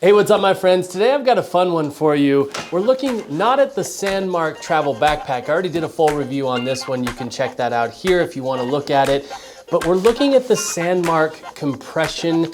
Hey, what's up my friends? Today I've got a fun one for you. We're looking not at the Sandmarc Travel Backpack. I already did a full review on this one. You can check that out here if you want to look at it. But we're looking at the Sandmarc Compression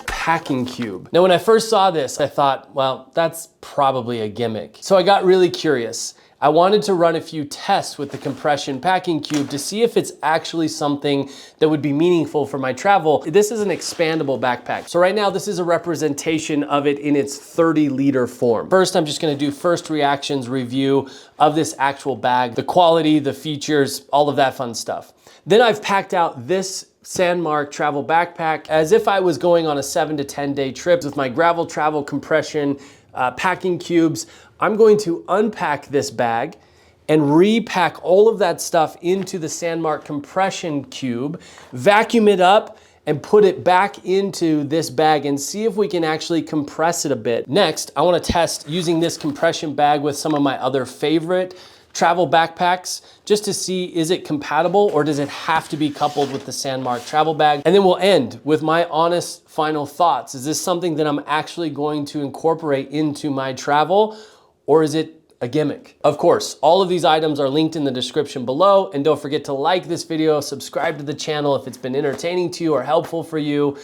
Packing Cube. Now when I first saw this, I thought, well, that's probably a gimmick. So I got really curious. I wanted to run a few tests with the Compression Packing Cube to see if it's actually something that would be meaningful for my travel. This is an expandable backpack. So right now this is a representation of it in its 30-liter form. First, I'm just gonna do first reactions review of this actual bag, the quality, the features, all of that fun stuff. Then I've packed out this Sandmarc Travel Backpack as if I was going on a 7 to 10 day trip with my gravel travel compression packing cubes. I'm going to unpack this bag and repack all of that stuff into the Sandmarc Compression Cube, vacuum it up, and put it back into this bag and see if we can actually compress it a bit. Next, I wanna test using this compression bag with some of my other favorite travel backpacks, just to see, is it compatible or does it have to be coupled with the Sandmarc travel bag? And then we'll end with my honest final thoughts. Is this something that I'm actually going to incorporate into my travel, or is it a gimmick? Of course, all of these items are linked in the description below, and don't forget to like this video, subscribe to the channel if it's been entertaining to you or helpful for you.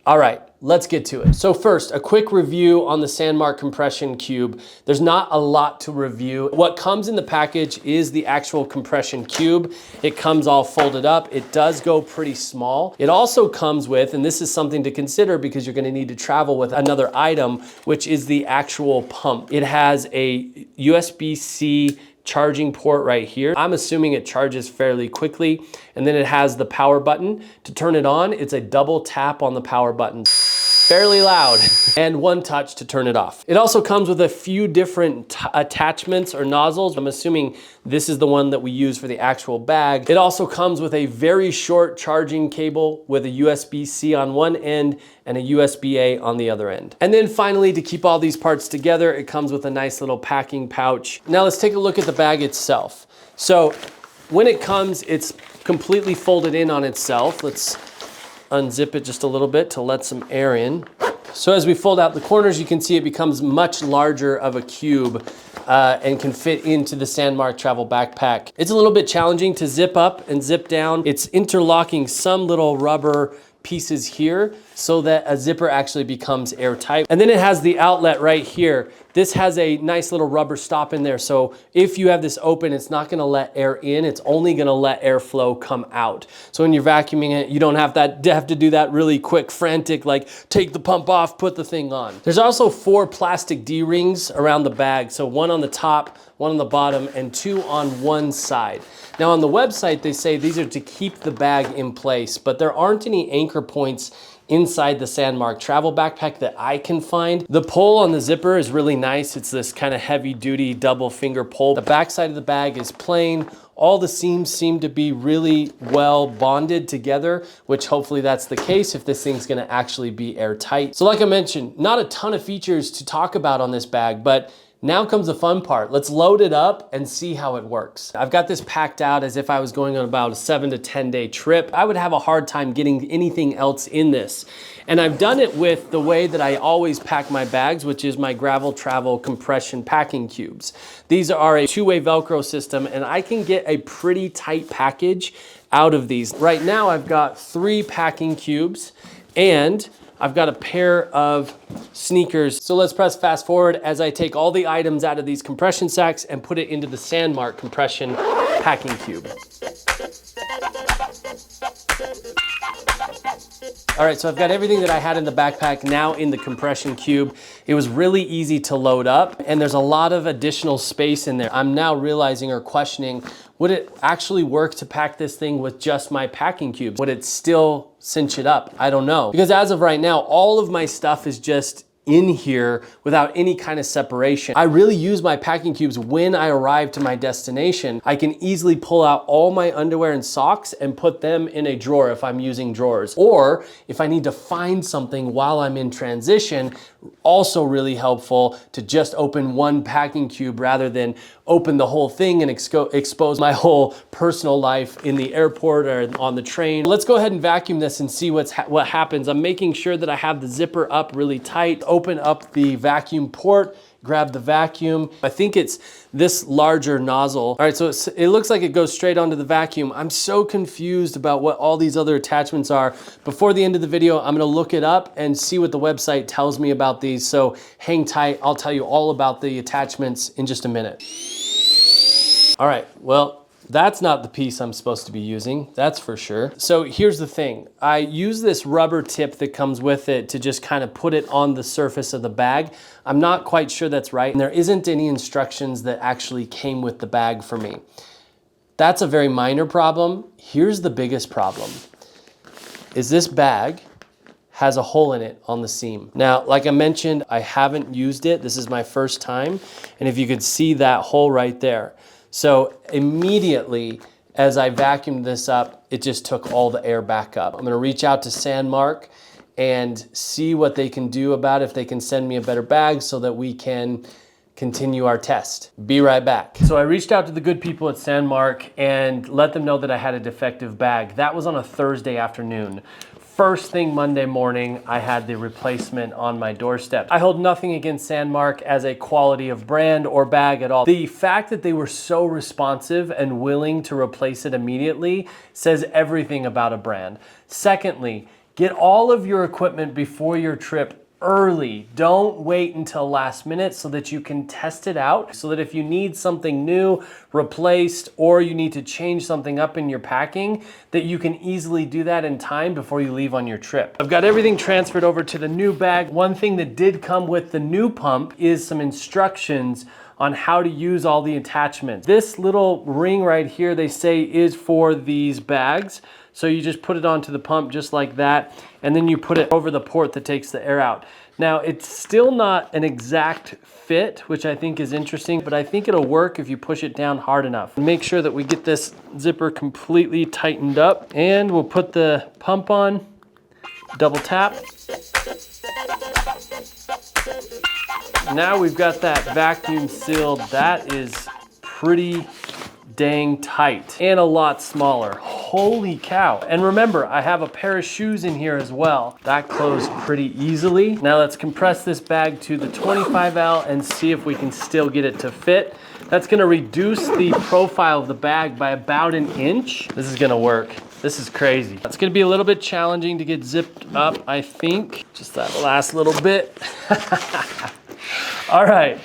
All right, let's get to it. So first, a quick review on the Sandmarc Compression Cube. There's not a lot to review. What comes in the package is the actual compression cube. It comes all folded up. It does go pretty small. It also comes with, and this is something to consider because you're gonna need to travel with another item, which is the actual pump. It has a USB-C charging port right here. I'm assuming it charges fairly quickly. And then it has the power button. To turn it on, it's a double tap on the power button. Fairly loud, and one touch to turn it off. It also comes with a few different attachments or nozzles. I'm assuming this is the one that we use for the actual bag. It also comes with a very short charging cable with a USB-C on one end and a USB-A on the other end. And then finally, to keep all these parts together, it comes with a nice little packing pouch. Now let's take a look at the bag itself. So when it comes, it's completely folded in on itself. Let's unzip it just a little bit to let some air in. So as we fold out the corners, you can see it becomes much larger of a cube and can fit into the Sandmarc Travel Backpack. It's a little bit challenging to zip up and zip down. It's interlocking some little rubber pieces here so that a zipper actually becomes airtight. And then it has the outlet right here. This has a nice little rubber stop in there. So if you have this open, it's not gonna let air in, it's only gonna let airflow come out. So when you're vacuuming it, you don't have to do that really quick, frantic, like take the pump off, put the thing on. There's also 4 plastic D-rings around the bag. So one on the top, one on the bottom, and 2 on one side. Now on the website, they say these are to keep the bag in place, but there aren't any anchor points inside the Sandmarc Travel Backpack that I can find. The pull on the zipper is really nice. It's this kind of heavy duty double finger pull. The back side of the bag is plain. All the seams seem to be really well bonded together, which hopefully that's the case if this thing's gonna actually be airtight. So like I mentioned, not a ton of features to talk about on this bag, but now comes the fun part. Let's load it up and see how it works. I've got this packed out as if I was going on about a 7 to 10 day trip. I would have a hard time getting anything else in this. And I've done it with the way that I always pack my bags, which is my gravel travel compression packing cubes. These are a 2-way Velcro system, and I can get a pretty tight package out of these. Right now I've got 3 packing cubes and I've got a pair of sneakers. So let's press fast forward as I take all the items out of these compression sacks and put it into the Sandmarc Compression Packing Cube. All right, so I've got everything that I had in the backpack now in the compression cube. It was really easy to load up, and there's a lot of additional space in there. I'm now realizing or questioning, would it actually work to pack this thing with just my packing cubes? Would it still cinch it up? I don't know. Because as of right now, all of my stuff is just in here without any kind of separation. I really use my packing cubes when I arrive to my destination. I can easily pull out all my underwear and socks and put them in a drawer if I'm using drawers. Or if I need to find something while I'm in transition, Also really helpful to just open one packing cube rather than open the whole thing and expose my whole personal life in the airport or on the train. Let's go ahead and vacuum this and see what happens. I'm making sure that I have the zipper up really tight. Open up the vacuum port, grab the vacuum. I think it's this larger nozzle. All right, so it looks like it goes straight onto the vacuum. I'm so confused about what all these other attachments are. Before the end of the video, I'm gonna look it up and see what the website tells me about these. So hang tight, I'll tell you all about the attachments in just a minute. All right, well, that's not the piece I'm supposed to be using, that's for sure. So here's the thing. I use this rubber tip that comes with it to just kind of put it on the surface of the bag. I'm not quite sure that's right. And there isn't any instructions that actually came with the bag for me. That's a very minor problem. Here's the biggest problem, is this bag has a hole in it on the seam. Now, like I mentioned, I haven't used it. This is my first time. And if you could see that hole right there. So immediately as I vacuumed this up, it just took all the air back up. I'm gonna reach out to Sandmarc and see what they can do about it, if they can send me a better bag so that we can continue our test. Be right back. So I reached out to the good people at Sandmarc and let them know that I had a defective bag. That was on a Thursday afternoon. First thing Monday morning, I had the replacement on my doorstep. I hold nothing against Sandmarc as a quality of brand or bag at all. The fact that they were so responsive and willing to replace it immediately says everything about a brand. Secondly, get all of your equipment before your trip early. Don't wait until last minute so that you can test it out, so that if you need something new replaced or you need to change something up in your packing, that you can easily do that in time before you leave on your trip. I've got everything transferred over to the new bag. One thing that did come with the new pump is some instructions on how to use all the attachments. This little ring right here, they say, is for these bags. So you just put it onto the pump just like that, and then you put it over the port that takes the air out. Now, it's still not an exact fit, which I think is interesting, but I think it'll work if you push it down hard enough. Make sure that we get this zipper completely tightened up, and we'll put the pump on, double tap. Now we've got that vacuum sealed. That is pretty dang tight and a lot smaller. Holy cow. And remember, I have a pair of shoes in here as well. That closed pretty easily. Now let's compress this bag to the 25L and see if we can still get it to fit. That's gonna reduce the profile of the bag by about 1 inch. This is gonna work. This is crazy. It's gonna be a little bit challenging to get zipped up, I think. Just that last little bit. All right.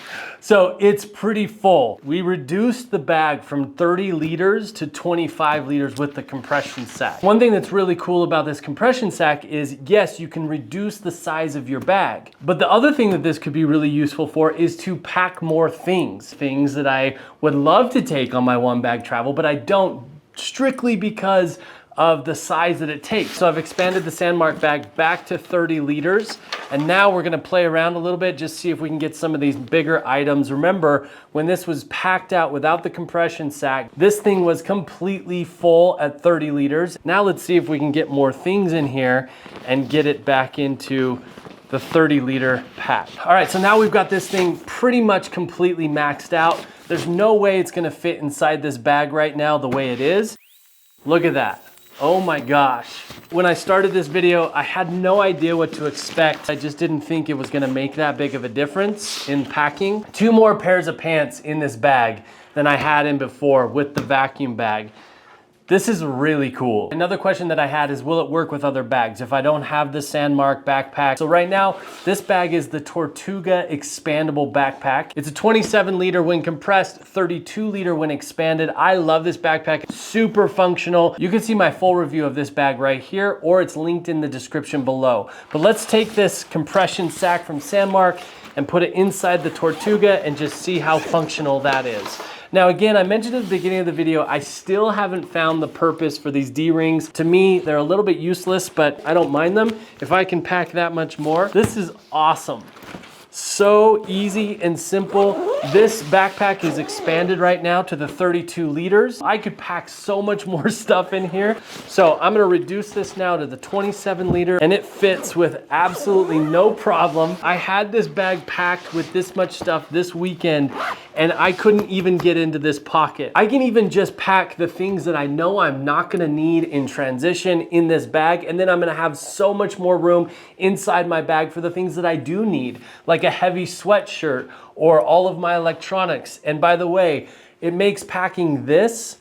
So it's pretty full. We reduced the bag from 30 liters to 25 liters with the compression sack. One thing that's really cool about this compression sack is, yes, you can reduce the size of your bag. But the other thing that this could be really useful for is to pack more things. Things that I would love to take on my one bag travel, but I don't, strictly because of the size that it takes. So I've expanded the Sandmarc bag back to 30 liters. And now we're gonna play around a little bit, just see if we can get some of these bigger items. Remember, when this was packed out without the compression sack, this thing was completely full at 30 liters. Now let's see if we can get more things in here and get it back into the 30-liter pack. All right, so now we've got this thing pretty much completely maxed out. There's no way it's gonna fit inside this bag right now the way it is. Look at that. Oh my gosh. When I started this video, I had no idea what to expect. I just didn't think it was gonna make that big of a difference in packing. 2 more pairs of pants in this bag than I had in before with the vacuum bag. This is really cool. Another question that I had is, will it work with other bags if I don't have the Sandmarc backpack? So right now, this bag is the Tortuga Expandable Backpack. It's a 27 liter when compressed, 32 liter when expanded. I love this backpack, super functional. You can see my full review of this bag right here, or it's linked in the description below. But let's take this compression sack from Sandmarc and put it inside the Tortuga and just see how functional that is. Now again, I mentioned at the beginning of the video, I still haven't found the purpose for these D-rings. To me, they're a little bit useless, but I don't mind them if I can pack that much more. This is awesome. So easy and simple. This backpack is expanded right now to the 32 liters. I could pack so much more stuff in here. So I'm gonna reduce this now to the 27 liter, and it fits with absolutely no problem. I had this bag packed with this much stuff this weekend, and I couldn't even get into this pocket. I can even just pack the things that I know I'm not gonna need in transition in this bag, and then I'm gonna have so much more room inside my bag for the things that I do need, like a heavy sweatshirt or all of my electronics. And by the way, it makes packing this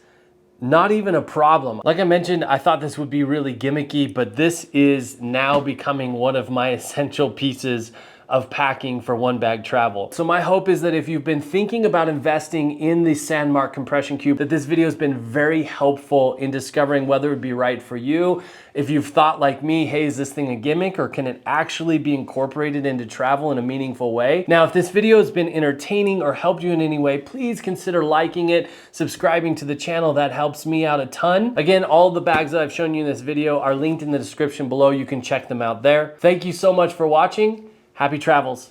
not even a problem. Like I mentioned, I thought this would be really gimmicky, but this is now becoming one of my essential pieces of packing for one bag travel. So my hope is that if you've been thinking about investing in the Sandmarc Compression Cube, that this video has been very helpful in discovering whether it would be right for you. If you've thought like me, hey, is this thing a gimmick, or can it actually be incorporated into travel in a meaningful way? Now, if this video has been entertaining or helped you in any way, please consider liking it, subscribing to the channel. That helps me out a ton. Again, all the bags that I've shown you in this video are linked in the description below. You can check them out there. Thank you so much for watching. Happy travels.